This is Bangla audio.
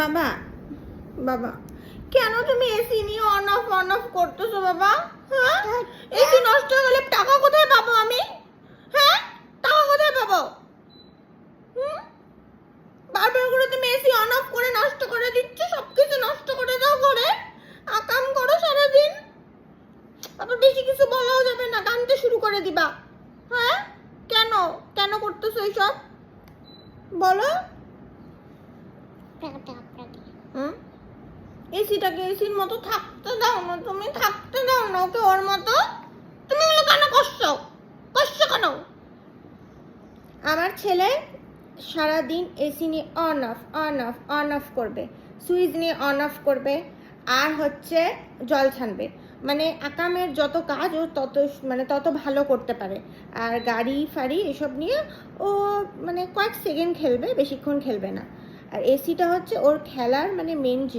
বাবা বাবা কেন তুমি এসি নিয়ে অন অফ করতেছো বাবা? হ্যাঁ, এসি নষ্ট হয়ে গেলে টাকা কোথায় পাবো আমি? হ্যাঁ, টাকা কোথায় পাবো? বারবার করে তুমি এসি অন অফ করে নষ্ট করে দিচ্ছ, সবকিছু নষ্ট করে দাও ঘরে। আকাম করো সারাদিন, আবার বেশি কিছু বলাও যাবে না, কানতে শুরু করে দিবা। হ্যাঁ, কেন কেন করতেছো এইসব বলো? এসিটাকে এসির মতো থাকতে দাও না, তুমি থাকতে দাও না ওকে ওর মতো। তুমি এগুলো কেন করছো? করছো কেন? আমার ছেলে সারাদিন এসি নিয়ে অন অফ করবে, সুইচ নিয়ে অন অফ করবে, আর হচ্ছে জল ছানবে। মানে আকামের যত কাজ ও তত ভালো করতে পারে। আর গাড়ি ফাড়ি এসব নিয়ে ও মানে কয়েক সেকেন্ড খেলবে, বেশিক্ষণ খেলবে না। আর এসিটা হচ্ছে ওর খেলার মানে মেন